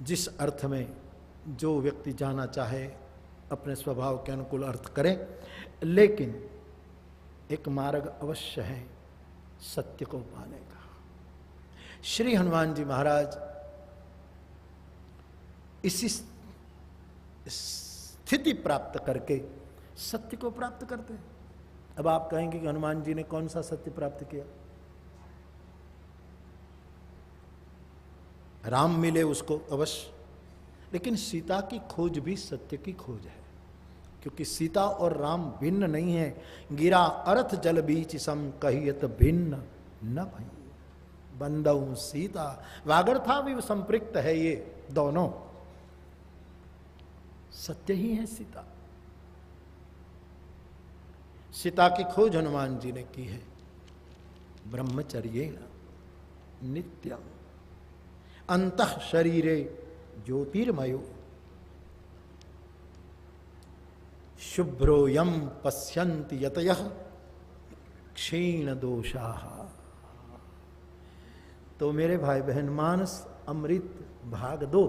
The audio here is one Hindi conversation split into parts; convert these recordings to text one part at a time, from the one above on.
जिस अर्थ में जो व्यक्ति जाना चाहे अपने स्वभाव के अनुकूल अर्थ करे, लेकिन एक मार्ग अवश्य है सत्य को पाने का। श्री हनुमान जी महाराज इसी स्थिति प्राप्त करके सत्य को प्राप्त करते हैं। अब आप कहेंगे कि हनुमान जी ने कौन सा सत्य प्राप्त किया? राम मिले उसको अवश्य, लेकिन सीता की खोज भी सत्य की खोज है, क्योंकि सीता और राम भिन्न नहीं है। गिरा अर्थ जल बीच सम कहियत भिन्न न भई, बंदऊ सीता वागर्था भी संपृक्त है। ये दोनों सत्य ही है। सीता की खोज हनुमान जी ने की है ब्रह्मचर्येण नित्यम अंतः शरीरे ज्योतिर्मयो शुभ्रो यम पश्यन्ति यतयः क्षीण दोषाः। तो मेरे भाई बहन, मानस अमृत भाग 2,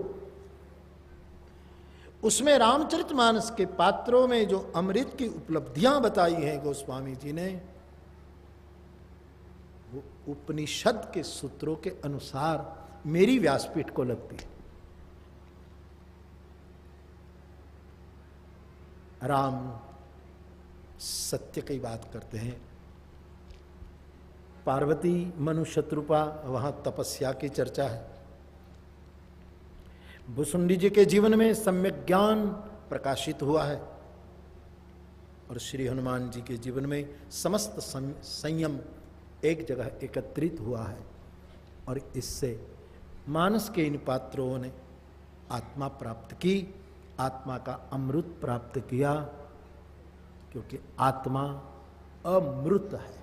उसमें रामचरितमानस के पात्रों में जो अमृत की उपलब्धियां बताई हैं गोस्वामी जी ने, वो उपनिषद के सूत्रों के अनुसार मेरी व्यासपीठ को लगती है। राम सत्य की बात करते हैं, पार्वती मनु शत्रुपा, वहां तपस्या की चर्चा है। भुसुंडी जी के जीवन में सम्यक ज्ञान प्रकाशित हुआ है, और श्री हनुमान जी के जीवन में समस्त संयम एक जगह एकत्रित हुआ है। और इससे मानस के इन पात्रों ने आत्मा प्राप्त की, आत्मा का अमृत प्राप्त किया, क्योंकि आत्मा अमृत है,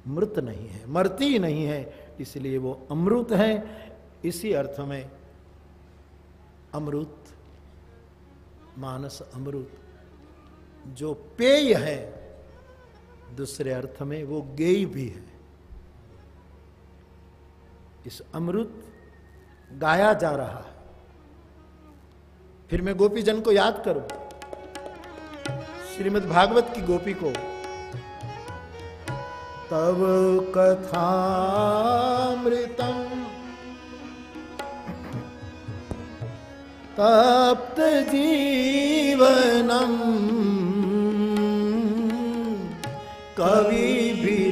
मृत नहीं है, मरती नहीं है, इसलिए वो अमृत है। इसी अर्थ में अमृत, मानस अमृत जो पेय है, दूसरे अर्थ में वो गेय भी है। इस अमृत गाया जा रहा है। फिर मैं गोपी जन को याद करूं, श्रीमद् भागवत की गोपी को। तव कथामृतम तप्त जीवनम कविभिरीडितम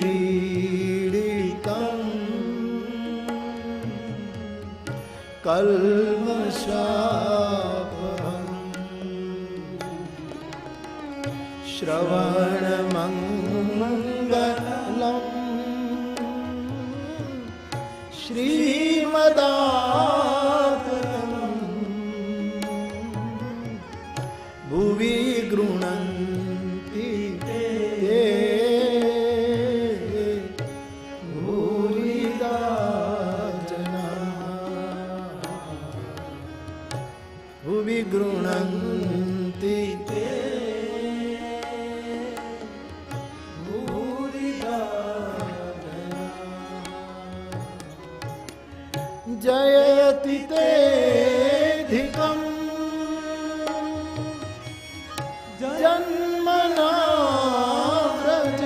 कल्मषापहं श्रवणमंगलम् श्रीमदाततं भुवि गृह्णन्ति ते भूरिदा जनाः भुवि गृह्णन्ति ते भूरिदा जनाः जयति तेऽधिकम् जन्मना व्रज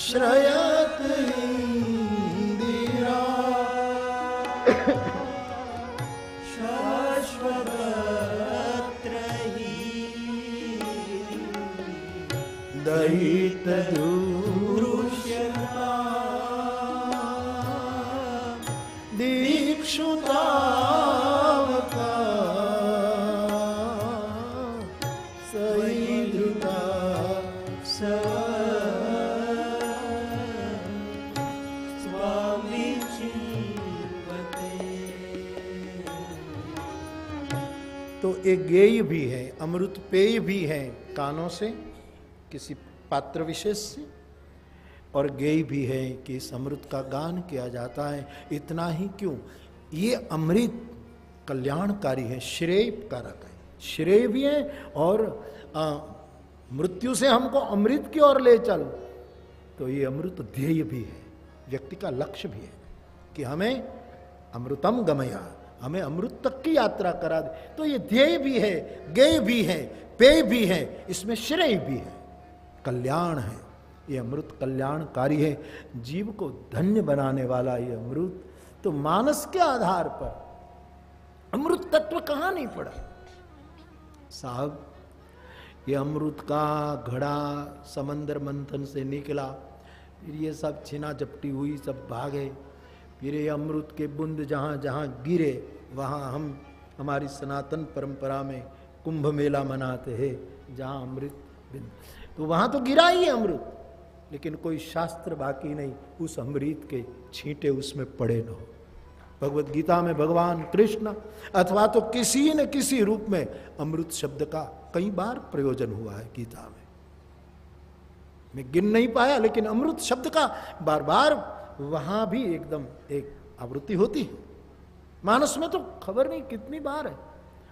श्रयत इंदिरा शाश्वतत्रयी दयित दुरुष्यता दीक्षुतावका सईदृता स्वामी चिंतते। तो एक गेय भी है, अमृत पेय भी है, कानों से किसी पात्र विशेष से, और गेय भी है कि इस अमृत का गान किया जाता है। इतना ही क्यों, ये अमृत कल्याणकारी है, श्रेय कारक है, श्रेय भी है, और मृत्यु से हमको अमृत की ओर ले चल, तो ये अमृत ध्येय भी है, व्यक्ति का लक्ष्य भी है। कि हमें अमृतम गमया, हमें अमृत तक की यात्रा करा दे। तो ये ध्येय भी है, गेय भी है, पेय भी है, इसमें श्रेय भी है, कल्याण है। ये अमृत कल्याणकारी है, जीव को धन्य बनाने वाला ये अमृत। तो मानस के आधार पर अमृत तत्व कहां नहीं पड़ा साहब। ये अमृत का घड़ा समंदर मंथन से निकला, फिर ये सब छीना झपटी हुई, सब भागे, फिर ये अमृत के बूंद जहाँ जहाँ गिरे वहाँ हम हमारी सनातन परंपरा में कुंभ मेला मनाते हैं जहाँ अमृत बिंद, तो वहाँ तो गिरा ही है अमृत, लेकिन कोई शास्त्र बाकी नहीं उस अमृत के छींटे उसमें पड़े न हो। भगवत गीता में भगवान कृष्ण अथवा तो किसी न किसी रूप में अमृत शब्द का कई बार प्रयोजन हुआ है गीता में, मैं गिन नहीं पाया, लेकिन अमृत शब्द का बार बार वहां भी एकदम एक आवृत्ति होती है। मानस में तो खबर नहीं कितनी बार है,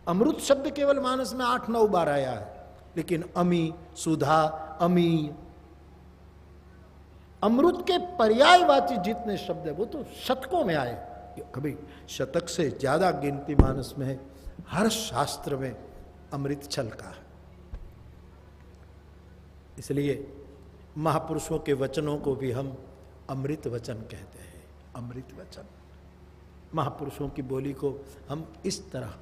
अमृत शब्द केवल मानस में 8-9 बार आया है, लेकिन अमी, सुधा, अमी, अमृत के पर्यायवाची जितने शब्द है वो तो शतकों में आए, कभी शतक से ज्यादा गिनती मानस में है। हर शास्त्र में अमृत छलका है। इसलिए महापुरुषों के वचनों को भी हम अमृत वचन कहते हैं, अमृत वचन। महापुरुषों की बोली को हम इस तरह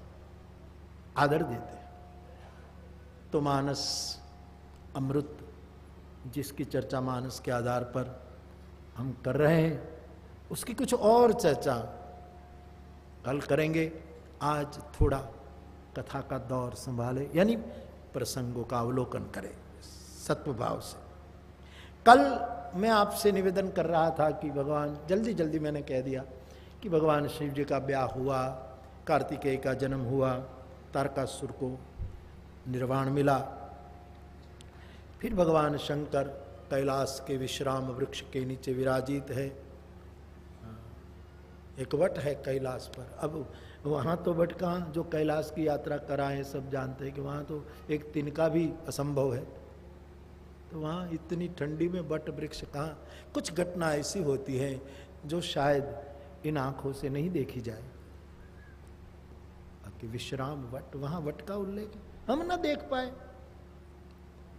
आदर देते हैं। तो मानस अमृत जिसकी चर्चा मानस के आधार पर हम कर रहे हैं, उसकी कुछ और चर्चा कल करेंगे। आज थोड़ा कथा का दौर संभाले, यानी प्रसंगों का अवलोकन करें सत्वभाव से। कल मैं आपसे निवेदन कर रहा था कि भगवान, जल्दी जल्दी मैंने कह दिया कि भगवान शिव जी का ब्याह हुआ, कार्तिकेय का जन्म हुआ, तारकासुर को निर्वाण मिला, फिर भगवान शंकर कैलाश के विश्राम वृक्ष के नीचे विराजित है। एक वट है कैलाश पर। अब वहाँ तो वट कहाँ, जो कैलाश की यात्रा कराएं सब जानते हैं कि वहाँ तो एक तिनका भी असंभव है, तो वहाँ इतनी ठंडी में वट वृक्ष कहाँ। कुछ घटना ऐसी होती है जो शायद इन आंखों से नहीं देखी जाए कि विश्राम वट, वहाँ वट का उल्लेख हम ना देख पाए।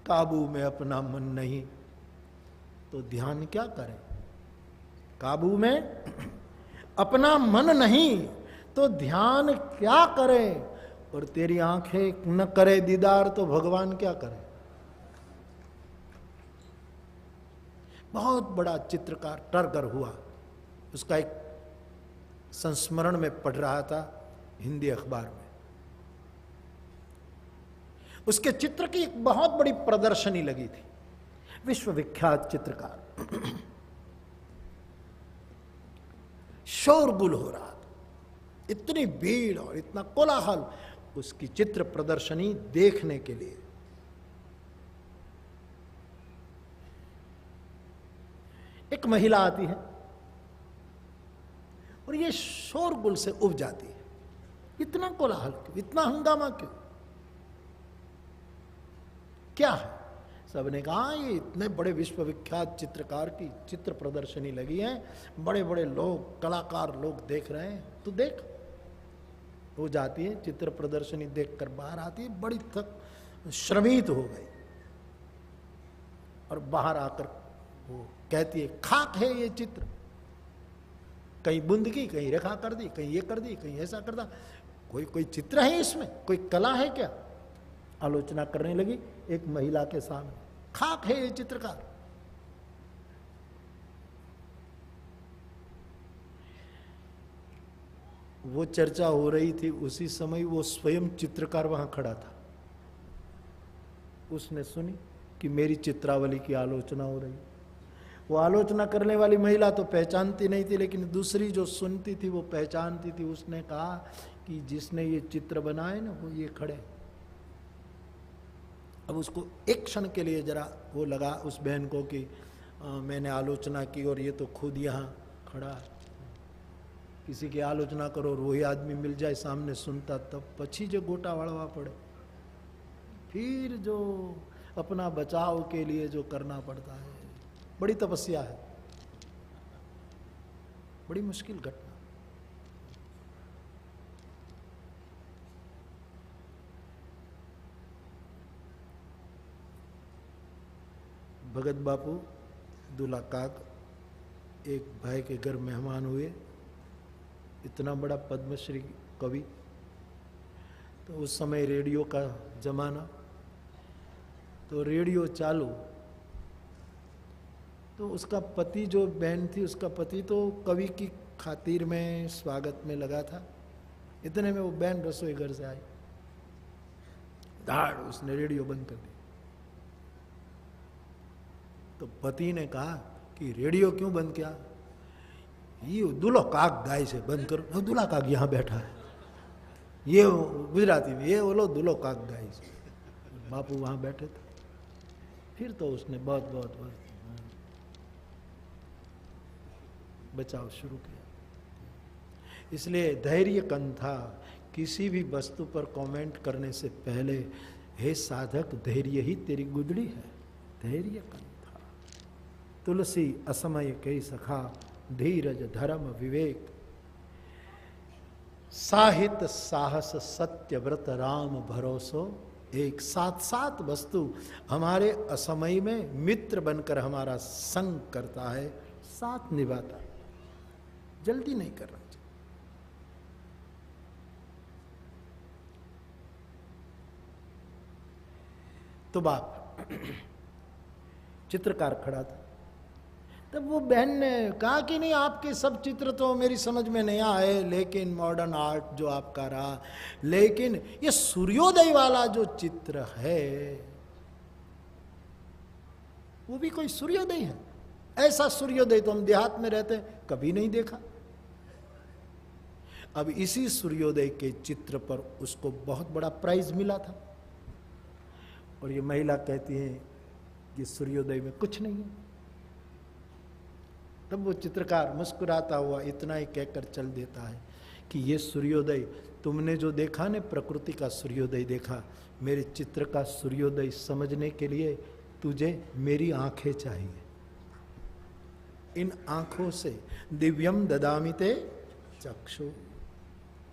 काबू में अपना मन नहीं तो ध्यान क्या करें, काबू में अपना मन नहीं तो ध्यान क्या करें, और तेरी आंखें न करे दीदार तो भगवान क्या करे। बहुत बड़ा चित्रकार टर्गर हुआ, उसका एक संस्मरण में पढ़ रहा था हिंदी अखबार में। उसके चित्र की एक बहुत बड़ी प्रदर्शनी लगी थी, विश्वविख्यात चित्रकार। शोरगुल हो रहा था, इतनी भीड़ और इतना कोलाहल उसकी चित्र प्रदर्शनी देखने के लिए। एक महिला आती है और ये शोरगुल से उब जाती है, इतना कोलाहल क्यों, इतना हंगामा क्यों, क्या है। सबने कहा ये इतने बड़े विश्वविख्यात चित्रकार की चित्र प्रदर्शनी लगी है, बड़े बड़े लोग, कलाकार लोग देख रहे हैं, तो देख। वो जाती है, चित्र प्रदर्शनी देखकर बाहर आती है, बड़ी थक श्रमित हो गई, और बाहर आकर वो कहती है खाक है ये चित्र, कहीं बूंद की, कहीं रेखा कर दी, कहीं ये कर दी, कहीं ऐसा कर दा, कोई चित्र है इसमें, कोई कला है क्या। आलोचना करने लगी एक महिला के सामने, खाक है ये चित्रकार। वो चर्चा हो रही थी, उसी समय वो स्वयं चित्रकार वहां खड़ा था। उसने सुनी कि मेरी चित्रावली की आलोचना हो रही। वो आलोचना करने वाली महिला तो पहचानती नहीं थी, लेकिन दूसरी जो सुनती थी वो पहचानती थी। उसने कहा कि जिसने ये चित्र बनाए ना वो ये खड़े। अब उसको एक क्षण के लिए जरा वो लगा उस बहन को कि मैंने आलोचना की और ये तो खुद यहाँ खड़ा। किसी की आलोचना करो और वही आदमी मिल जाए सामने सुनता, तब पछी जो गोटा वड़वा पड़े, फिर जो अपना बचाव के लिए जो करना पड़ता है, बड़ी तपस्या है। बड़ी मुश्किल घटना। भगत बापू दूल्हा काग एक भाई के घर मेहमान हुए, इतना बड़ा पद्मश्री कवि। तो उस समय रेडियो का जमाना, तो रेडियो चालू, तो उसका पति जो बहन थी, उसका पति तो कवि की खातिर में स्वागत में लगा था। इतने में वो बहन रसोई घर से आई, धाड़ उसने रेडियो बंद कर दी। तो पति ने कहा कि रेडियो क्यों बंद किया? ये दूल्हा काग गाय से बंद करो। दूल्हा काग यहाँ बैठा है, ये गुजराती में, ये बोलो दूल्हा काग गाय से। बापू वहां बैठे थे। फिर तो उसने बहुत बहुत बहुत बचाव शुरू किया। इसलिए धैर्य कंथा, किसी भी वस्तु पर कमेंट करने से पहले, हे साधक धैर्य ही तेरी गुदड़ी है। धैर्य कंथा, तुलसी असमय के सखा, धीरज धर्म विवेक, साहित्य साहस सत्य व्रत राम भरोसो एक। साथ साथ वस्तु हमारे असमय में मित्र बनकर हमारा संग करता है, साथ निभाता है। जल्दी नहीं करना चाहिए। तो बाप चित्रकार खड़ा था, तब वो बहन ने कहा कि नहीं, आपके सब चित्र तो मेरी समझ में नहीं आए, लेकिन मॉडर्न आर्ट जो आपका रहा, लेकिन ये सूर्योदय वाला जो चित्र है वो भी कोई सूर्योदय है। ऐसा सूर्योदय तो हम देहात में रहते कभी नहीं देखा। अब इसी सूर्योदय के चित्र पर उसको बहुत बड़ा प्राइज मिला था, और ये महिला कहती है कि सूर्योदय में कुछ नहीं है। तब वो चित्रकार मुस्कुराता हुआ इतना ही कहकर चल देता है कि ये सूर्योदय तुमने जो देखा ने, प्रकृति का सूर्योदय देखा, मेरे चित्र का सूर्योदय समझने के लिए तुझे मेरी आंखें चाहिए। इन आंखों से दिव्यम ददामि ते चक्षु।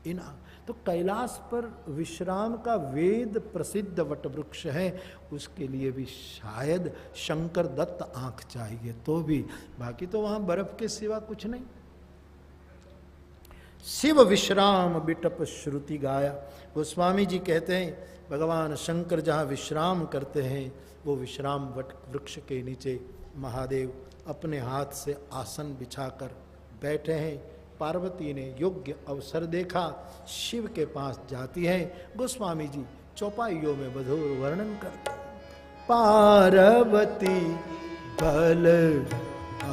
इन तो कैलाश पर विश्राम का वेद प्रसिद्ध वटवृक्ष है, उसके लिए भी शायद शंकर दत्त आंख चाहिए, तो भी, बाकी तो वहां बर्फ के सिवा कुछ नहीं। शिव विश्राम बिटप श्रुति गाया। गोस्वामी जी कहते हैं भगवान शंकर जहाँ विश्राम करते हैं, वो विश्राम वट वृक्ष के नीचे महादेव अपने हाथ से आसन बिछाकर बैठे हैं। पार्वती ने योग्य अवसर देखा, शिव के पास जाती है। गोस्वामी जी चौपाइयों में मधुर वर्णन करते हैं। पार्वती बल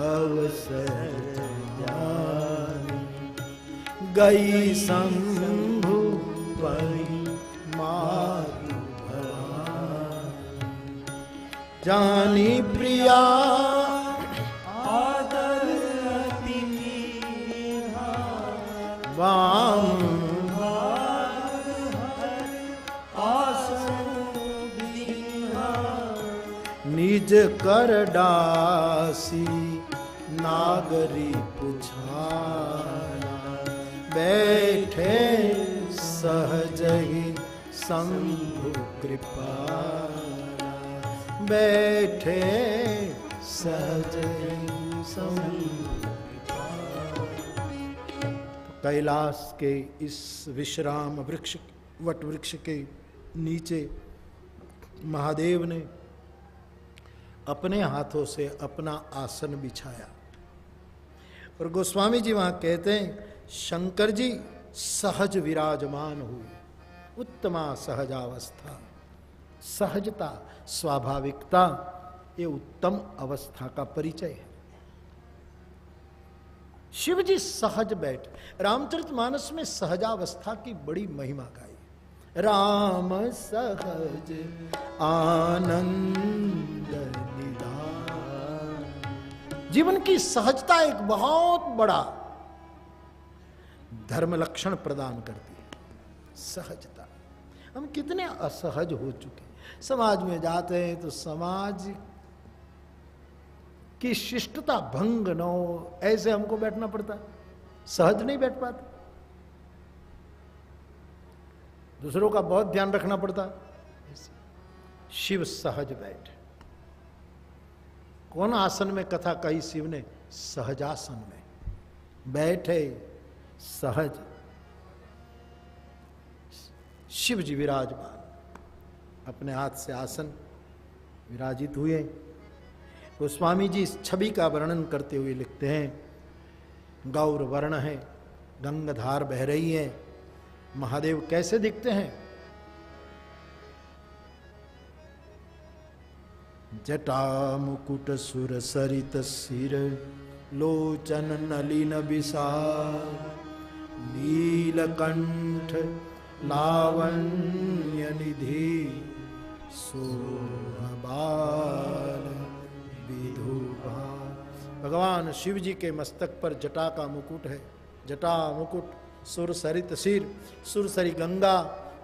अवसर जानी, गई शंभु पई मातु भवानी, जानी प्रिया वाम निज कर डासी नागरी पुछाना, बैठे सहज ही शंभु कृपाला, बैठे सहज ही शंभु। कैलाश के इस विश्राम वृक्ष वट वृक्ष के नीचे महादेव ने अपने हाथों से अपना आसन बिछाया, और गोस्वामी जी वहां कहते हैं शंकर जी सहज विराजमान हुए। उत्तमा सहजावस्था, सहजता, स्वाभाविकता, ये उत्तम अवस्था का परिचय है। शिव जी सहज बैठ। रामचरितमानस में सहजावस्था की बड़ी महिमा गाई। राम सहज आनंद निधान। जीवन की सहजता एक बहुत बड़ा धर्म लक्षण प्रदान करती है, सहजता। हम कितने असहज हो चुके। समाज में जाते हैं तो समाज की शिष्टता भंग न हो, ऐसे हमको बैठना पड़ता है। सहज नहीं बैठ पाते, दूसरों का बहुत ध्यान रखना पड़ता। शिव सहज बैठे। कौन आसन में कथा कही शिव ने? सहजासन में बैठे, सहज शिव जी विराजमान, अपने हाथ से आसन विराजित हुए। गोस्वामी जी इस छवि का वर्णन करते हुए लिखते हैं, गौर वर्ण है, गंगाधार बह रही है, महादेव कैसे दिखते हैं? जटा मुकुट सुर सरित सिर, लोचन नलिन विशाल, नीलकंठ लावण्य निधि, शोभाल विधुभाल। भगवान शिव जी के मस्तक पर जटा का मुकुट है। जटा मुकुट, सुर सरित सिर, सुरसरी गंगा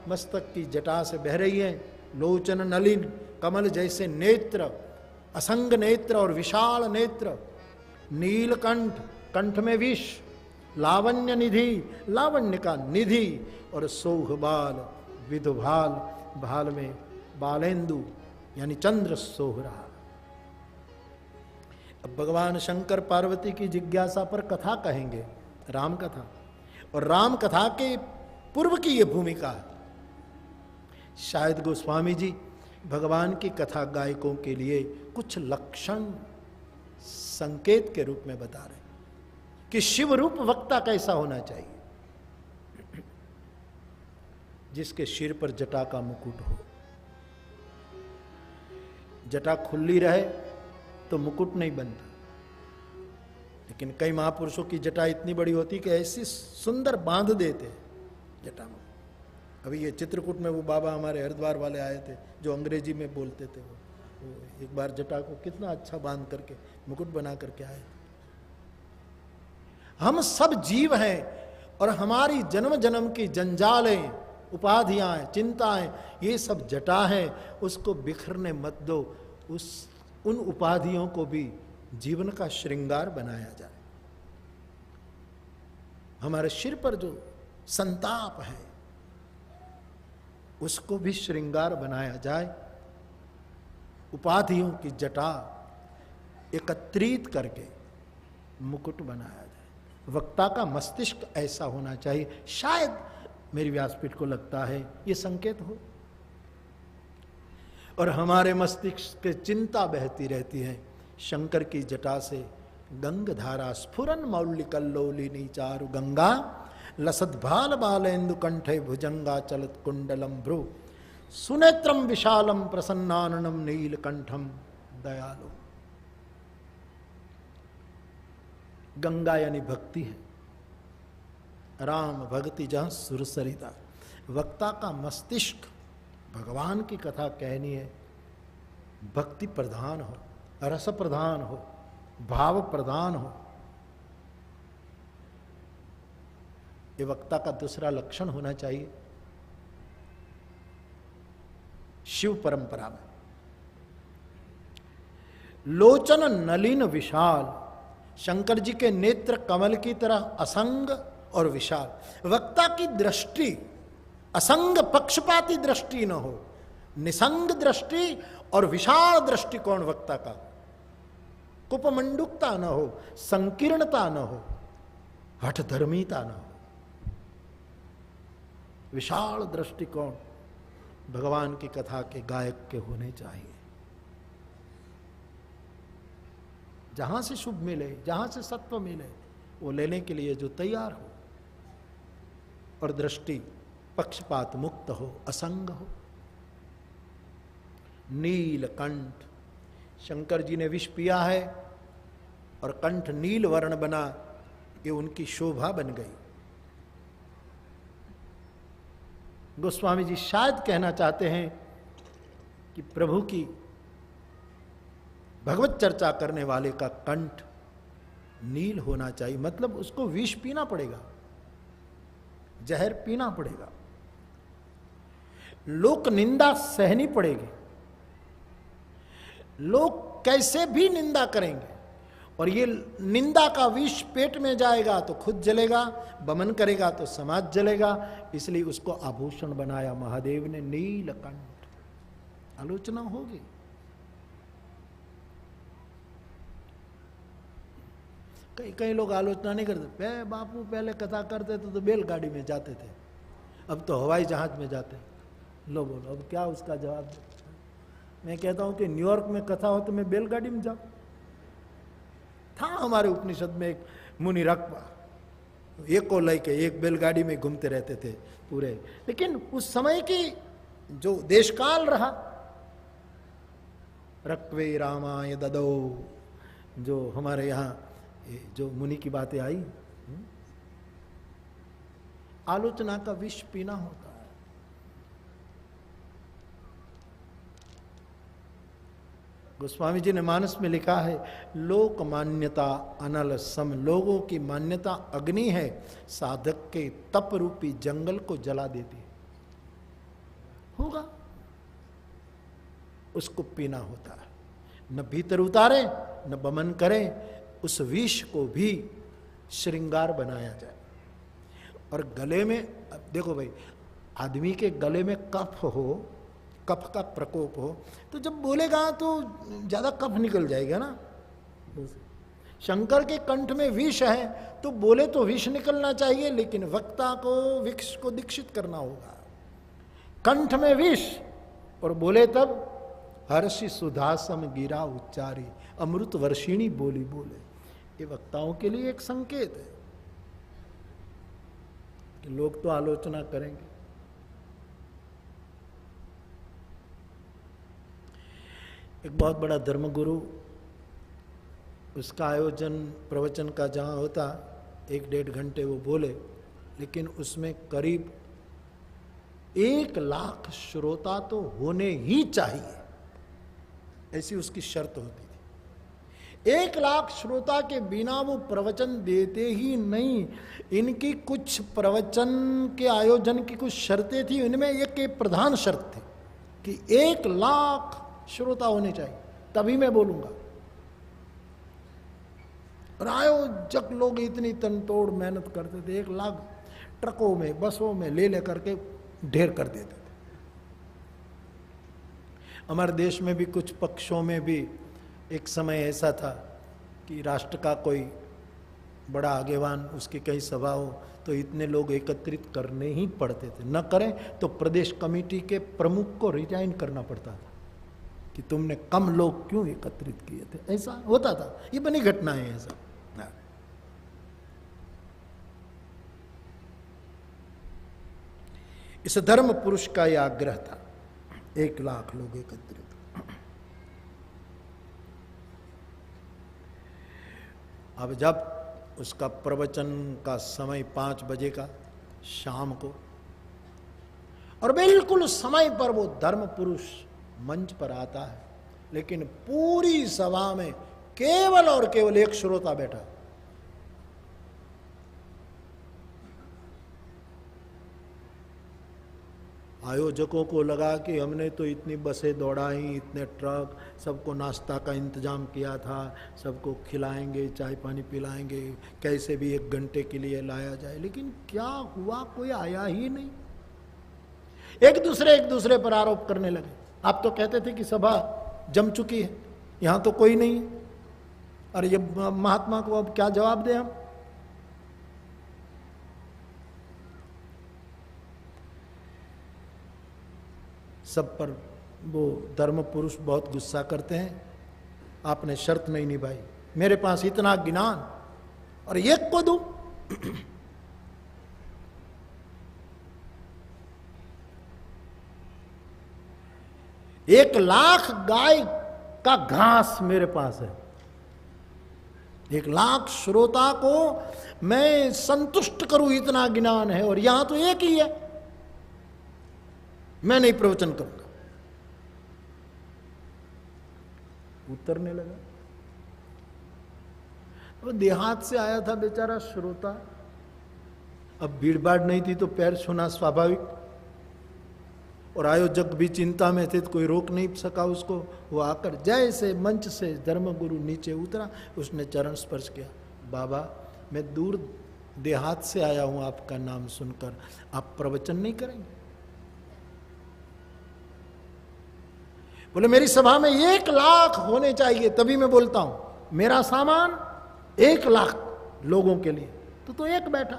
मस्तक की जटा से बह रही है। लोचन नलिन, कमल जैसे नेत्र, असंग नेत्र और विशाल नेत्र। नीलकंठ, कंठ में विष। लावण्य निधि, लावण्य का निधि। और सोहबाल, विधुभाल, भाल में बालेंदु यानी चंद्र सोह रहा। अब भगवान शंकर पार्वती की जिज्ञासा पर कथा कहेंगे, राम कथा। और राम कथा के पूर्व की यह भूमिका है। शायद गोस्वामी जी भगवान की कथा गायकों के लिए कुछ लक्षण संकेत के रूप में बता रहे कि शिव रूप वक्ता कैसा होना चाहिए। जिसके सिर पर जटा का मुकुट हो। जटा खुली रहे तो मुकुट नहीं बनता, लेकिन कई महापुरुषों की जटा इतनी बड़ी होती कि ऐसी सुंदर बांध देते जटा में। अभी ये चित्रकूट में वो बाबा हमारे हरिद्वार वाले आए थे जो अंग्रेजी में बोलते थे, वो एक बार जटा को कितना अच्छा बांध करके मुकुट बना करके आए थे। हम सब जीव हैं और हमारी जन्म जन्म की जंजालें, उपाधियां, चिंताएं, ये सब जटा है। उसको बिखरने मत दो। उन उपाधियों को भी जीवन का श्रृंगार बनाया जाए। हमारे सिर पर जो संताप है उसको भी श्रृंगार बनाया जाए। उपाधियों की जटा एकत्रित करके मुकुट बनाया जाए। वक्ता का मस्तिष्क ऐसा होना चाहिए। शायद मेरी व्यासपीठ को लगता है ये संकेत हो। और हमारे मस्तिष्क के चिंता बहती रहती है। शंकर की जटा से गंगधारा स्फुरन मौलिकल्लोलिनी चारु गंगा, लसद भाल बालेन्दु कंठे भुजंगा चलत कुंडलम भ्रु, सुनेत्रम विशालम प्रसन्नाननम नीलकंठम दयालु। गंगा यानी भक्ति है। राम भक्ति जहां सुरसरिता। वक्ता का मस्तिष्क भगवान की कथा कहनी है, भक्ति प्रधान हो, रस प्रधान हो, भाव प्रधान हो। ये वक्ता का दूसरा लक्षण होना चाहिए। शिव परंपरा में लोचन नलिन विशाल, शंकर जी के नेत्र कमल की तरह असंग और विशाल। वक्ता की दृष्टि असंग पक्षपाती दृष्टि न हो, निसंग दृष्टि और विशाल दृष्टिकोण वक्ता का। कुपमंडुकता न हो, संकीर्णता न हो, हठधर्मीता न हो। विशाल दृष्टिकोण भगवान की कथा के गायक के होने चाहिए। जहां से शुभ मिले, जहां से सत्व मिले, वो लेने के लिए जो तैयार हो। और दृष्टि पक्षपात मुक्त हो, असंग हो। नीलकंठ, शंकर जी ने विष पिया है और कंठ नील वर्ण बना, ये उनकी शोभा बन गई। गोस्वामी जी शायद कहना चाहते हैं कि प्रभु की भगवत चर्चा करने वाले का कंठ नील होना चाहिए। मतलब उसको विष पीना पड़ेगा, जहर पीना पड़ेगा, लोक निंदा सहनी पड़ेगी। लोग कैसे भी निंदा करेंगे, और ये निंदा का विष पेट में जाएगा तो खुद जलेगा, बमन करेगा तो समाज जलेगा, इसलिए उसको आभूषण बनाया महादेव ने नीलकंठ। आलोचना होगी। कई लोग आलोचना नहीं करते। बापू पहले कथा करते थे तो बैलगाड़ी में जाते थे, अब तो हवाई जहाज में जाते। लो बोलो अब क्या उसका जवाब दे? मैं कहता हूं कि न्यूयॉर्क में कथा हो तो मैं बैलगाड़ी में जाऊं। था हमारे उपनिषद में एक मुनि रक्बा, एक को लेके एक बैलगाड़ी में घूमते रहते थे पूरे। लेकिन उस समय की जो देशकाल रहा, रक्वे रामाय ददो, जो हमारे यहाँ जो मुनि की बातें आई, आलोचना का विष पीना होता है। गोस्वामी जी ने मानस में लिखा है, लोक मान्यता अनल सम, लोगों की मान्यता अग्नि है, साधक के तप रूपी जंगल को जला देती है। होगा, उसको पीना होता है। न भीतर उतारे न बमन करे, उस विष को भी श्रृंगार बनाया जाए। और गले में, अब देखो भाई, आदमी के गले में कफ हो, कफ का प्रकोप हो, तो जब बोलेगा तो ज्यादा कफ निकल जाएगा ना। शंकर के कंठ में विष है तो बोले तो विष निकलना चाहिए, लेकिन वक्ता को विष को दीक्षित करना होगा। कंठ में विष और बोले तब हर्षि सुधासम गिरा उच्चारी, अमृत वर्षिणी बोली बोले। ये वक्ताओं के लिए एक संकेत है कि लोग तो आलोचना करेंगे। एक बहुत बड़ा धर्मगुरु, उसका आयोजन प्रवचन का जहाँ होता 1-1.5 घंटे वो बोले, लेकिन उसमें करीब 1 लाख श्रोता तो होने ही चाहिए, ऐसी उसकी शर्त होती थी। 1 लाख श्रोता के बिना वो प्रवचन देते ही नहीं। इनकी कुछ प्रवचन के आयोजन की कुछ शर्तें थी, उनमें एक प्रधान शर्त थी कि 1 लाख श्रोता होने चाहिए, तभी मैं बोलूंगा। और आयोजक लोग इतनी तनतोड़ मेहनत करते थे, 1 लाख ट्रकों में बसों में ले करके ढेर कर देते थे। हमारे देश में भी कुछ पक्षों में भी एक समय ऐसा था कि राष्ट्र का कोई बड़ा आगेवान, उसकी कहीं सभा हो तो इतने लोग एकत्रित करने ही पड़ते थे। न करें तो प्रदेश कमेटी के प्रमुख को रिजाइन करना पड़ता था कि तुमने कम लोग क्यों एकत्रित किए थे। ऐसा होता था, ये बनी घटना है ऐसा। इस धर्म पुरुष का यह आग्रह था, 1 लाख लोग एकत्रित। अब जब उसका प्रवचन का समय 5 बजे का शाम को, और बिल्कुल समय पर वो धर्म पुरुष मंच पर आता है, लेकिन पूरी सभा में केवल और केवल 1 श्रोता बैठा। आयोजकों को लगा कि हमने तो इतनी बसें दौड़ाई, इतने ट्रक, सबको नाश्ता का इंतजाम किया था, सबको खिलाएंगे, चाय पानी पिलाएंगे, कैसे भी 1 घंटे के लिए लाया जाए, लेकिन क्या हुआ, कोई आया ही नहीं। एक दूसरे पर आरोप करने लगे। आप तो कहते थे कि सभा जम चुकी है, यहां तो कोई नहीं है, और ये महात्मा को अब क्या जवाब दें हम। सब पर वो धर्म पुरुष बहुत गुस्सा करते हैं, आपने शर्त नहीं निभाई, मेरे पास इतना ज्ञान और 1 को दूं। 1 लाख गाय का घास मेरे पास है, 1 लाख श्रोता को मैं संतुष्ट करूं, इतना ज्ञान है, और यहां तो 1 ही है, मैं नहीं प्रवचन करूंगा। उतरने लगा। वो देहात से आया था बेचारा श्रोता, अब भीड़ भाड़ नहीं थी तो पैर छूना स्वाभाविक। और आयोजक भी चिंता में थे तो कोई रोक नहीं सका उसको। वो आकर जैसे मंच से धर्मगुरु नीचे उतरा, उसने चरण स्पर्श किया। बाबा, मैं दूर देहात से आया हूं आपका नाम सुनकर, आप प्रवचन नहीं करेंगे? बोले मेरी सभा में 1 लाख होने चाहिए तभी मैं बोलता हूं, मेरा सामान 1 लाख लोगों के लिए, तो एक बैठा।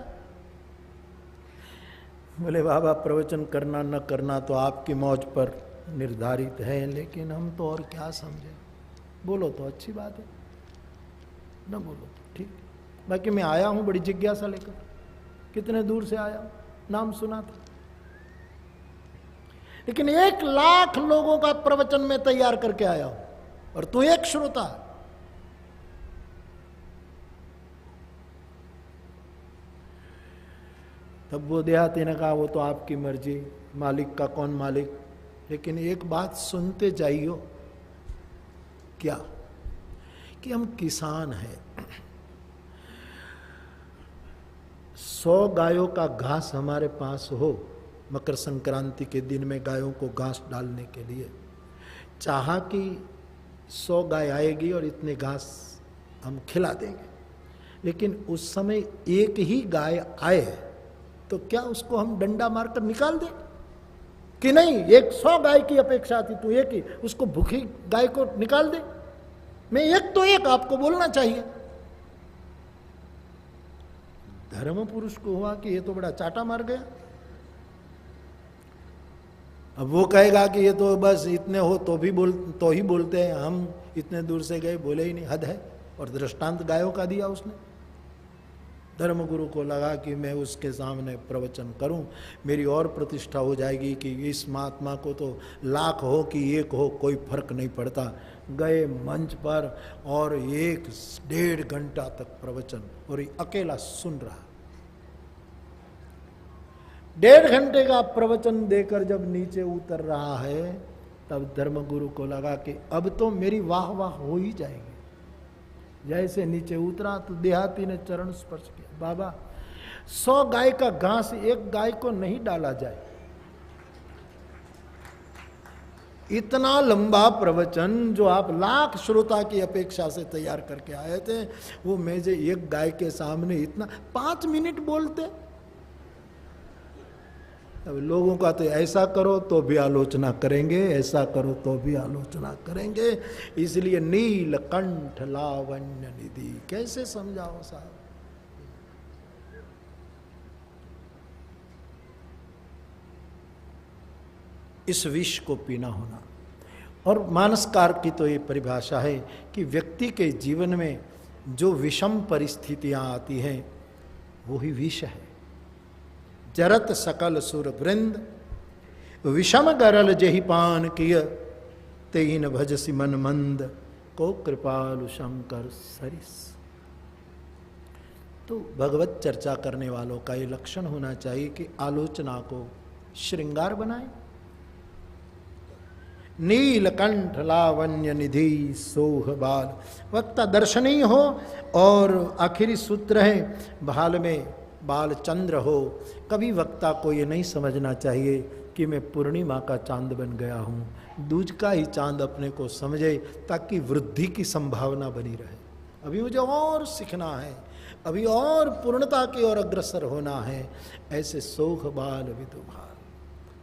बोले बाबा, प्रवचन करना न करना तो आपकी मौज पर निर्धारित है, लेकिन हम तो और क्या समझे, बोलो तो अच्छी बात है, न बोलो तो ठीक। बाकी मैं आया हूं बड़ी जिज्ञासा लेकर, कितने दूर से आया हूं, नाम सुना था, लेकिन 1 लाख लोगों का प्रवचन में तैयार करके आया हूं, और तू एक श्रोता। तब वो देहाती ने कहा, वो तो आपकी मर्जी, मालिक का कौन मालिक, लेकिन एक बात सुनते जाइयो। क्या? कि हम किसान हैं, 100 गायों का घास हमारे पास हो, मकर संक्रांति के दिन में गायों को घास डालने के लिए, चाहा कि 100 गाय आएगी और इतने घास हम खिला देंगे, लेकिन उस समय एक ही गाय आए तो क्या उसको हम डंडा मारकर निकाल दें? कि नहीं, 100 गाय की अपेक्षा थी, तो एक ही, उसको भूखी गाय को निकाल दे? मैं एक तो एक आपको बोलना चाहिए। धर्म पुरुष को हुआ कि ये तो बड़ा चाटा मार गया। अब वो कहेगा कि ये तो बस इतने हो तो ही बोलते हैं, हम इतने दूर से गए, बोले ही नहीं, हद है। और दृष्टांत गायों का दिया उसने। धर्मगुरु को लगा कि मैं उसके सामने प्रवचन करूं, मेरी और प्रतिष्ठा हो जाएगी कि इस महात्मा को तो 1,00,000 हो कि 1 हो कोई फर्क नहीं पड़ता। गए मंच पर और 1-1.5 घंटा तक प्रवचन, और ये अकेला सुन रहा। 1.5 घंटे का प्रवचन देकर जब नीचे उतर रहा है, तब धर्मगुरु को लगा कि अब तो मेरी वाह वाह हो ही जाएगी। जैसे नीचे उतरा तो देहाती ने चरण स्पर्श किया। बाबा, 100 गाय का घास 1 गाय को नहीं डाला जाए। इतना लंबा प्रवचन जो आप 1,00,000 श्रोता की अपेक्षा से तैयार करके आए थे, वो मेजे 1 गाय के सामने इतना 5 मिनट बोलते। अब लोगों का तो ऐसा करो तो भी आलोचना करेंगे, ऐसा करो तो भी आलोचना करेंगे। इसलिए नीलकंठ लावण्य निधि, कैसे समझाओ साहब? इस विष को पीना होना। और मानसकार की तो ये परिभाषा है कि व्यक्ति के जीवन में जो विषम परिस्थितियां आती हैं वो ही विष है। जरत सकल सुर वृंद विषम गरल जहि पान किय, तेन भजसी मन मंद को कृपालु शंकर सरिस। तो भगवत चर्चा करने वालों का ये लक्षण होना चाहिए कि आलोचना को श्रृंगार बनाए। नीलकंठ लावण्य निधि सोह बाल, वक्ता दर्शनीय हो, और आखिरी सूत्र है भाल में बाल चंद्र हो। कभी वक्ता को ये नहीं समझना चाहिए कि मैं पूर्णिमा का चांद बन गया हूँ, दूज का ही चांद अपने को समझे, ताकि वृद्धि की संभावना बनी रहे। अभी मुझे और सीखना है, अभी और पूर्णता की ओर अग्रसर होना है। ऐसे सोह बाल विदु भाल।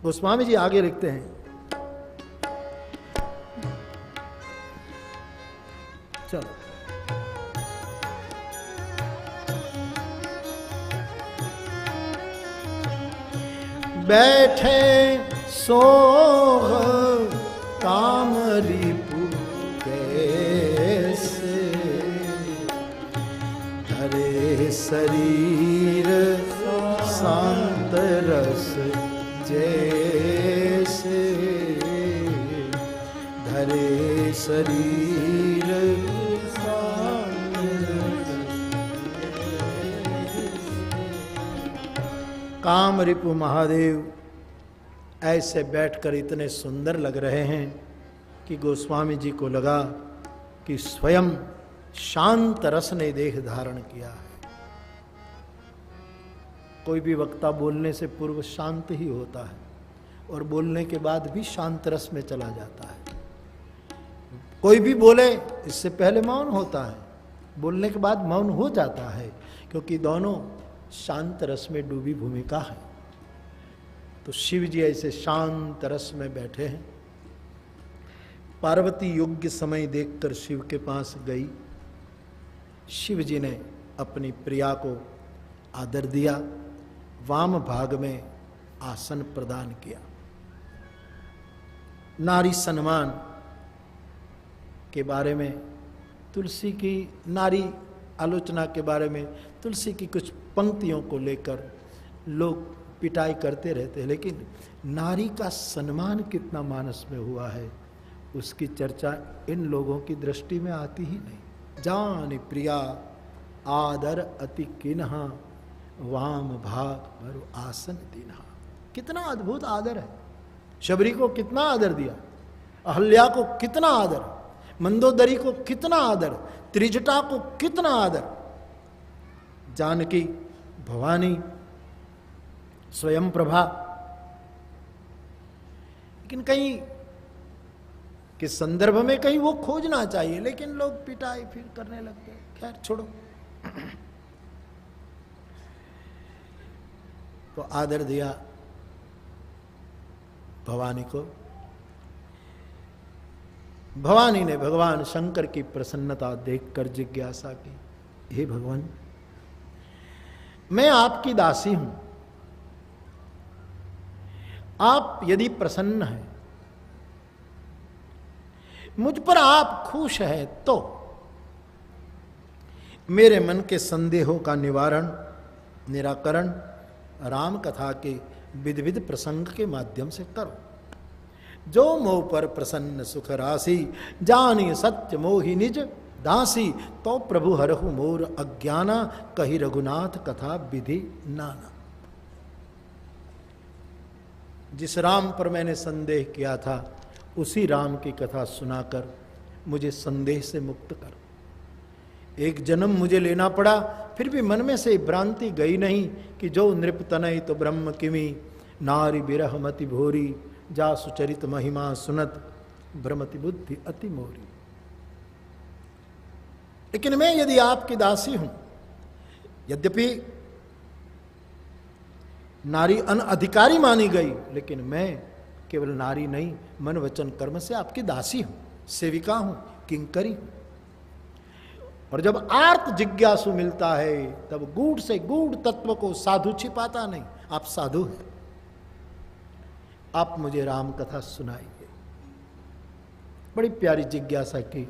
गोस्वामी जी आगे लिखते हैं, चलो बैठे सोह काम रिपु कैसे, धरे शरीर शांत रस जैसे, धरे शरीर काम रिपु महादेव ऐसे बैठकर इतने सुंदर लग रहे हैं कि गोस्वामी जी को लगा कि स्वयं शांत रस ने देह धारण किया है। कोई भी वक्ता बोलने से पूर्व शांत ही होता है, और बोलने के बाद भी शांत रस में चला जाता है। कोई भी बोले इससे पहले मौन होता है, बोलने के बाद मौन हो जाता है, क्योंकि दोनों शांत रस में डूबी भूमिका है। तो शिव जी ऐसे शांत रस में बैठे हैं। पार्वती योग्य समय देखकर शिव के पास गई। शिव जी ने अपनी प्रिया को आदर दिया, वाम भाग में आसन प्रदान किया। नारी सम्मान के बारे में, तुलसी की नारी आलोचना के बारे में तुलसी की कुछ पंक्तियों को लेकर लोग पिटाई करते रहते हैं, लेकिन नारी का सम्मान कितना मानस में हुआ है उसकी चर्चा इन लोगों की दृष्टि में आती ही नहीं। जान प्रिया आदर अति किन्हा, वाम भाग भरु आसन दीन्हा। कितना अद्भुत आदर है। शबरी को कितना आदर दिया, अहल्या को कितना आदर, मंदोदरी को कितना आदर, त्रिजटा को कितना आदर, जानकी, भवानी, स्वयं प्रभा। लेकिन कहीं के संदर्भ में कहीं वो खोजना चाहिए, लेकिन लोग पिटाई फिर करने लगते हैं। खैर छोड़ो। तो आदर दिया भवानी को। भवानी ने भगवान शंकर की प्रसन्नता देखकर जिज्ञासा की, हे भगवान, मैं आपकी दासी हूं, आप यदि प्रसन्न हैं, मुझ पर आप खुश हैं, तो मेरे मन के संदेहों का निराकरण राम कथा के विध विध प्रसंग के माध्यम से करो। जो मोह पर प्रसन्न सुख राशि, जानी सत्य मोहि निज दासी, तो प्रभु हरहु मोर अज्ञाना, कही रघुनाथ कथा विधि नाना। जिस राम पर मैंने संदेह किया था, उसी राम की कथा सुनाकर मुझे संदेह से मुक्त कर। एक जन्म मुझे लेना पड़ा, फिर भी मन में से भ्रांति गई नहीं कि जो नृपतनय तो ब्रह्म किमी, नारी बिरह मति भोरी, जा सुचरित महिमा सुनत, भ्रमति बुद्धि अति मोरी। लेकिन मैं यदि आपकी दासी हूं, यद्यपि नारी अनअधिकारी मानी गई, लेकिन मैं केवल नारी नहीं, मन वचन कर्म से आपकी दासी हूं, सेविका हूं, किंकरी हूं। और जब आर्त जिज्ञासु मिलता है, तब गूढ़ से गूढ़ तत्व को साधु छिपाता नहीं। आप साधु हैं, आप मुझे राम कथा सुनाइए। बड़ी प्यारी जिज्ञासा की।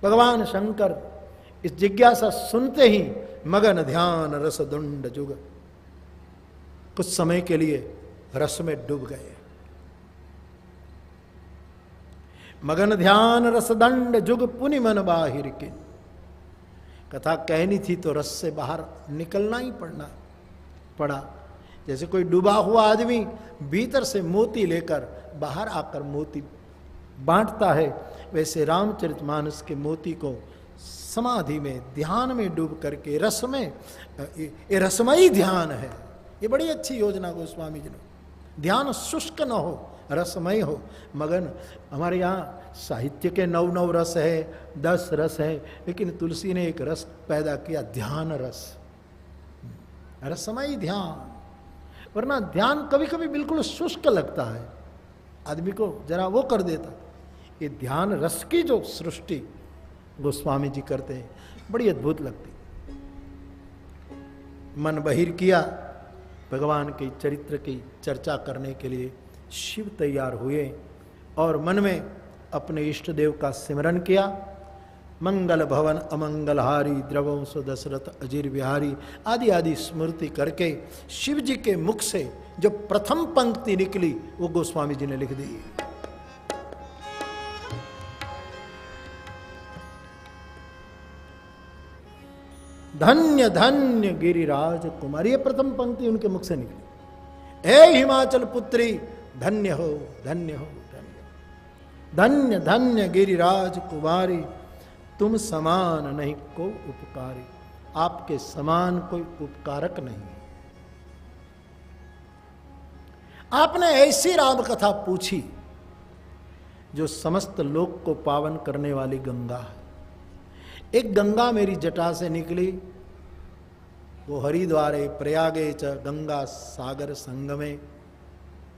भगवान शंकर इस जिज्ञासा सुनते ही मगन ध्यान रस दुंड जुग, कुछ समय के लिए रस में डूब गए। मगन ध्यान रस दंड जुग पुनि मन बाहिर के। कथा कहनी थी तो रस से बाहर निकलना ही पड़ा। जैसे कोई डूबा हुआ आदमी भीतर से मोती लेकर बाहर आकर मोती बांटता है, वैसे रामचरितमानस के मोती को समाधि में, ध्यान में डूब करके रस में, ये रसमयी ध्यान है। ये बड़ी अच्छी योजना गोस्वामी जी ने। ध्यान शुष्क न हो, रसमय हो, मगन। हमारे यहाँ साहित्य के 9 रस है, 10 रस है, लेकिन तुलसी ने एक रस पैदा किया, ध्यान रस, रसमय ध्यान। वरना ध्यान कभी कभी बिल्कुल शुष्क लगता है, आदमी को जरा वो कर देता। ये ध्यान रस की जो सृष्टि गोस्वामी जी करते हैं, बड़ी अद्भुत लगती। मन बहिर किया, भगवान के चरित्र की चर्चा करने के लिए शिव तैयार हुए और मन में अपने इष्ट देव का सिमरन किया। मंगल भवन अमंगलहारी, द्रवंश दशरथ अजीर बिहारी आदि आदि स्मृति करके शिव जी के मुख से जो प्रथम पंक्ति निकली वो गोस्वामी जी ने लिख दी। धन्य धन्य गिरिराज कुमार, ये प्रथम पंक्ति उनके मुख से निकली। हे हिमाचल पुत्री, धन्य हो धन्य हो धन्य। धन्य धन्य गिरिराज कुमारी, तुम समान नहीं को उपकारी। आपके समान कोई उपकारक नहीं। आपने ऐसी राम कथा पूछी जो समस्त लोक को पावन करने वाली गंगा है। एक गंगा मेरी जटा से निकली, वो हरिद्वारे प्रयागे च गंगा सागर संगमे,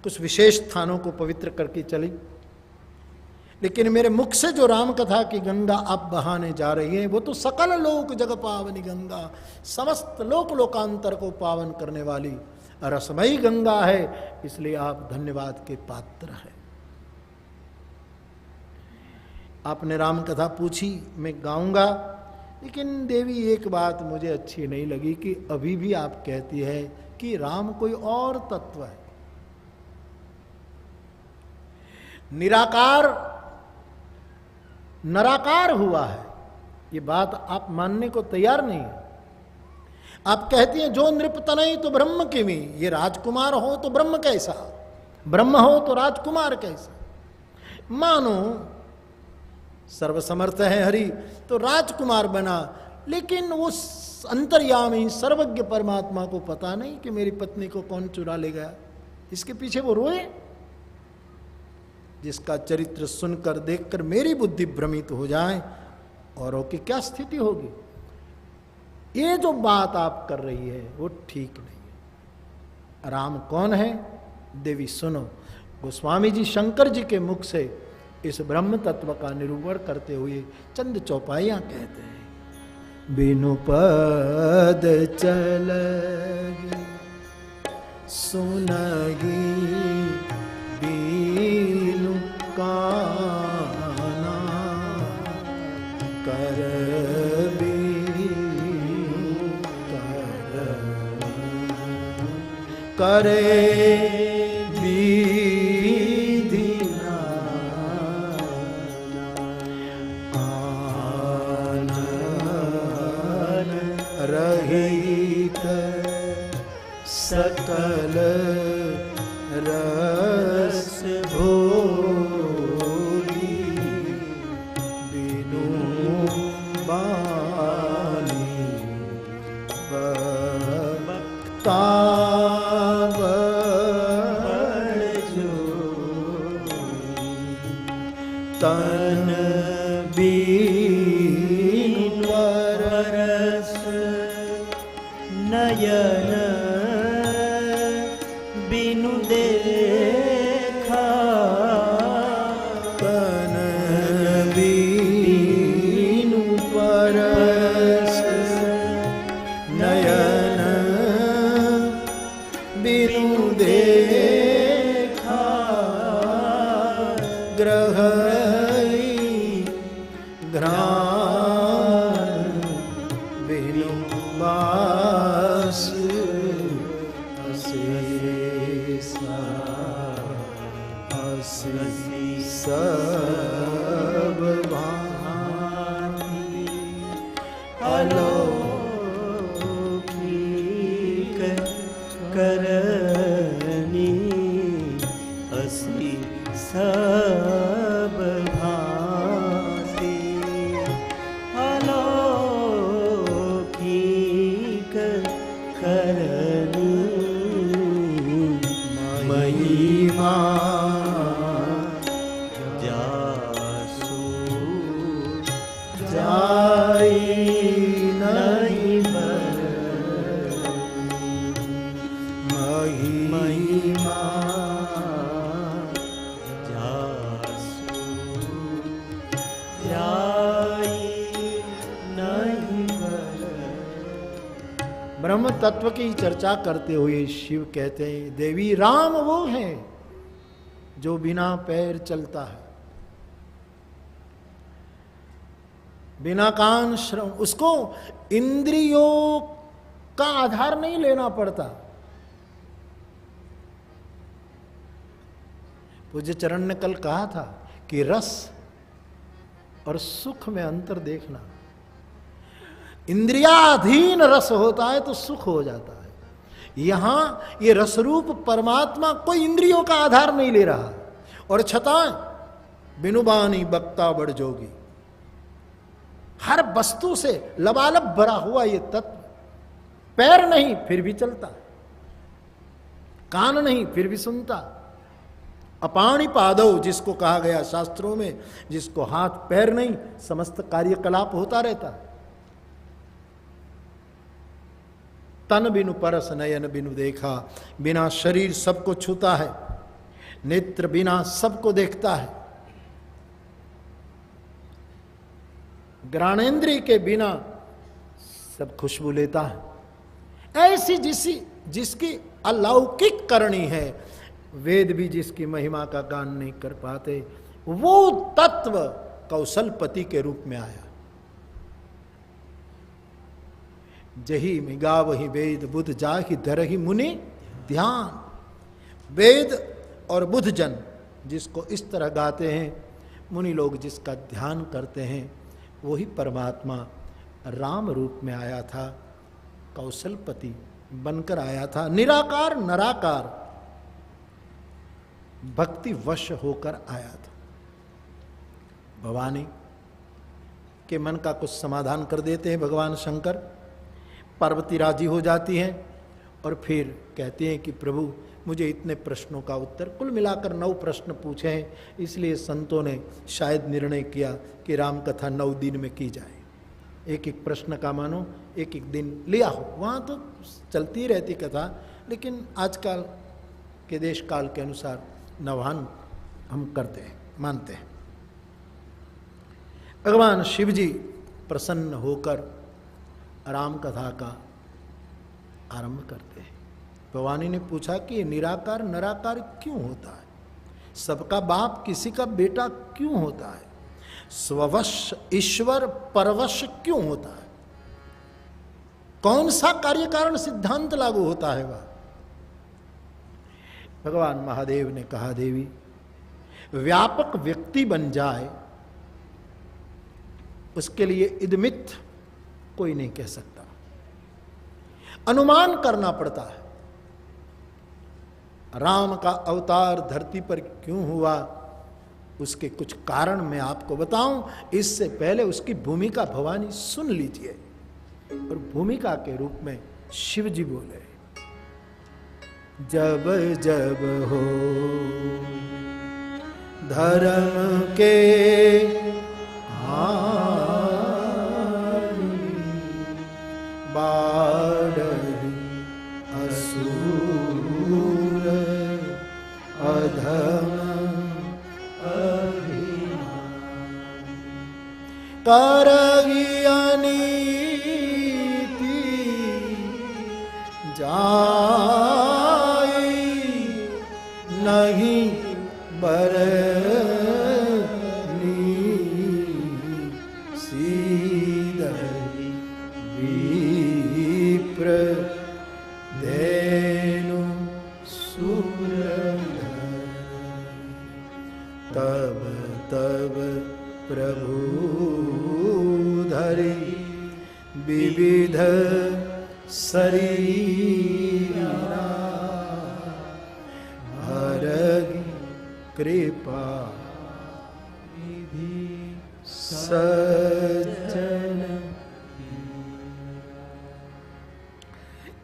कुछ विशेष स्थानों को पवित्र करके चली। लेकिन मेरे मुख से जो राम कथा की गंगा आप बहाने जा रही है, वो तो सकल लोक जग पावनी गंगा, समस्त लोक लोकांतर को पावन करने वाली रसमयी गंगा है। इसलिए आप धन्यवाद के पात्र हैं। आपने राम कथा पूछी, मैं गाऊंगा, लेकिन देवी एक बात मुझे अच्छी नहीं लगी कि अभी भी आप कहती है कि राम कोई और तत्व है। निराकार नराकार हुआ है, ये बात आप मानने को तैयार नहीं है। आप कहती हैं जो नृपतनय तो ब्रह्म किमी, ये राजकुमार हो तो ब्रह्म कैसा, ब्रह्म हो तो राजकुमार कैसा। मानो सर्वसमर्थ है हरि तो राजकुमार बना, लेकिन वो अंतर्यामी सर्वज्ञ परमात्मा को पता नहीं कि मेरी पत्नी को कौन चुरा ले गया। इसके पीछे वो रोए, जिसका चरित्र सुनकर देखकर मेरी बुद्धि भ्रमित हो जाए, औरों की क्या स्थिति होगी। ये जो बात आप कर रही है वो ठीक नहीं है। राम कौन है देवी सुनो। गोस्वामी जी शंकर जी के मुख से इस ब्रह्म तत्व का निरूपण करते हुए चंद चौपाइयां कहते हैं। बिनु पद चलगी सुनगी बीनु काना कर बीनु कर करे विधिना आनन रहित सकल रस भोगी बिनु बानी बक्तावण जो तन बीनु रस नयन बिनु देखा तन बीनु परस नयन बिनु देखा ग्रहई घ्राण बिनु बास सब भांति अलौकिक करनी असी सब भांति अलौकिक करनी महिमा ब्रह्म तत्व की चर्चा करते हुए शिव कहते हैं, देवी राम वो है जो बिना पैर चलता है, बिना कान श्रवण, उसको इंद्रियों का आधार नहीं लेना पड़ता। पूज्य चरण ने कल कहा था कि रस और सुख में अंतर देखना। इंद्रियाधीन रस होता है तो सुख हो जाता है। यहां ये रसरूप परमात्मा कोई इंद्रियों का आधार नहीं ले रहा, और छताएं बिनुबानी बक्ता बड़ जोगी, हर वस्तु से लबालब भरा हुआ ये तत्व, पैर नहीं फिर भी चलता है। कान नहीं फिर भी सुनता। अपाणी पादव जिसको कहा गया शास्त्रों में, जिसको हाथ पैर नहीं, समस्त कार्यकलाप होता रहता। तन बिनु परस नयन बिनु देखा, बिना शरीर सबको छूता है, नेत्र बिना सबको देखता है, घ्राणेन्द्रिय के बिना सब खुशबू लेता है। ऐसी जिसकी अलौकिक करनी है, वेद भी जिसकी महिमा का गान नहीं कर पाते, वो तत्व कौशलपति के रूप में आया। जही मिगा वही वेद बुध जाहि धरहि मुनि ध्यान। वेद और बुध जन जिसको इस तरह गाते हैं, मुनि लोग जिसका ध्यान करते हैं, वही परमात्मा राम रूप में आया था, कौशलपति बनकर आया था, निराकार नराकार भक्ति वश होकर आया था। भवानी के मन का कुछ समाधान कर देते हैं भगवान शंकर। पार्वती राजी हो जाती हैं और फिर कहती हैं कि प्रभु मुझे इतने प्रश्नों का उत्तर, कुल मिलाकर 9 प्रश्न पूछे हैं, इसलिए संतों ने शायद निर्णय किया कि राम कथा 9 दिन में की जाए। एक एक प्रश्न का मानो एक एक दिन लिया हो। वहाँ तो चलती रहती कथा, लेकिन आजकल के देश काल के अनुसार नवान हम करते हैं, मानते हैं। भगवान शिव जी प्रसन्न होकर राम कथा का आरंभ करते हैं। भवानी ने पूछा कि निराकार नराकार क्यों होता है, सबका बाप किसी का बेटा क्यों होता है, स्ववश ईश्वर परवश क्यों होता है, कौन सा कार्यकारण सिद्धांत लागू होता है वह। भगवान महादेव ने कहा, देवी व्यापक व्यक्ति बन जाए उसके लिए इदमित कोई नहीं कह सकता, अनुमान करना पड़ता है। राम का अवतार धरती पर क्यों हुआ, उसके कुछ कारण मैं आपको बताऊं, इससे पहले उसकी भूमिका भवानी सुन लीजिए। और भूमिका के रूप में शिव जी बोले, जब जब हो धर्म के हानि, बाढ़हि असुर अधम करहि अनीति जाई, नहीं बरनी सीधहि विप्र धेनु सुरधर। तब तब प्रभु धरि विविध शरीरा, हरहि कृपा निधि सज्जन।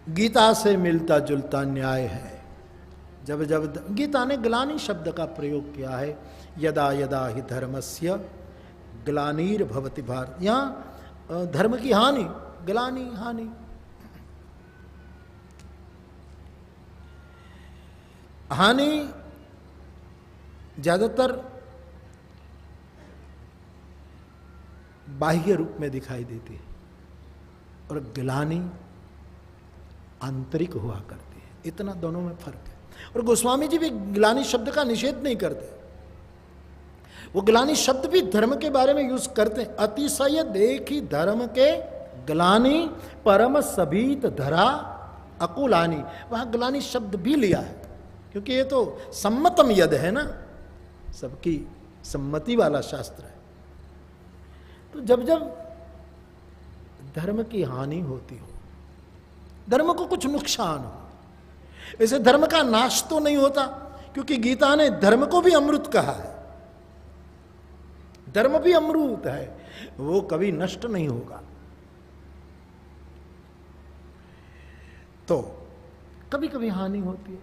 गीता से मिलता जुलता न्याय है। जब जब गीता ने ग्लानि शब्द का प्रयोग किया है, यदा यदा ही धर्मस्य ग्लानिर्भवति भारत, यहाँ धर्म की हानि, ग्लानि हानि। हानि ज्यादातर बाह्य रूप में दिखाई देती है और ग्लानि आंतरिक हुआ करती है, इतना दोनों में फर्क है। और गोस्वामी जी भी ग्लानि शब्द का निषेध नहीं करते, वो ग्लानि शब्द भी धर्म के बारे में यूज करते हैं। अतिशय देखी धर्म के ग्लानि, परम सबीत धरा अकुलानी, वहां ग्लानि शब्द भी लिया है, क्योंकि ये तो सम्मतम यद है ना, सबकी सम्मति वाला शास्त्र है। तो जब जब धर्म की हानि होती हो, धर्म को कुछ नुकसान हो, वैसे धर्म का नाश तो नहीं होता, क्योंकि गीता ने धर्म को भी अमृत कहा है। धर्म भी अमृत है, वो कभी नष्ट नहीं होगा। तो कभी कभी हानि होती है,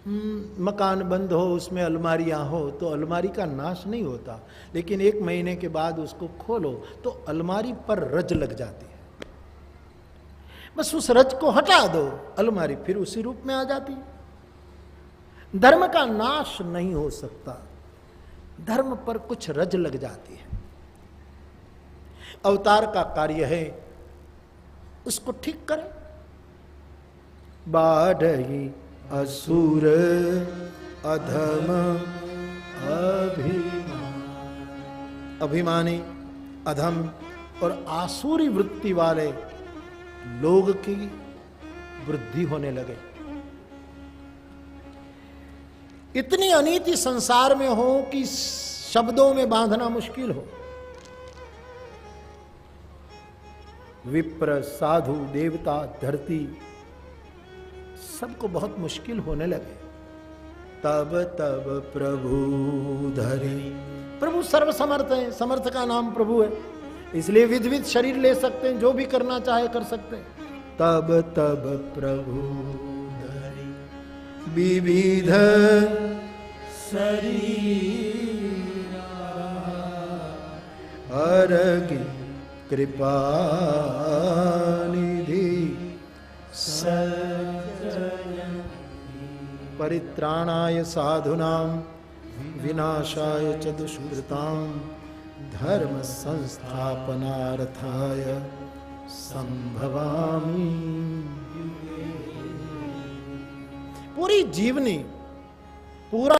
मकान बंद हो, उसमें अलमारियां हो तो अलमारी का नाश नहीं होता, लेकिन 1 महीने के बाद उसको खोलो तो अलमारी पर रज लग जाती है। बस उस रज को हटा दो, अलमारी फिर उसी रूप में आ जाती है। धर्म का नाश नहीं हो सकता, धर्म पर कुछ रज लग जाती है। अवतार का कार्य है उसको ठीक करें। बाढ़ई असुर अधम अभिमानी, अधम और आसुरी वृत्ति वाले लोग की वृद्धि होने लगे। इतनी अनीति संसार में हो कि शब्दों में बांधना मुश्किल हो। विप्र, साधु, देवता, धरती सबको बहुत मुश्किल होने लगे। तब तब प्रभु धरे, प्रभु सर्व समर्थ है, समर्थ का नाम प्रभु है, इसलिए विध विध शरीर ले सकते हैं, जो भी करना चाहे कर सकते हैं। तब तब प्रभु धरे विविध शरीर अरगि कृपा निधि परित्राणाय साधुनां विनाशाय च दुष्कृतां धर्म संस्थापनार्थाय संभवामि। पूरी जीवनी, पूरा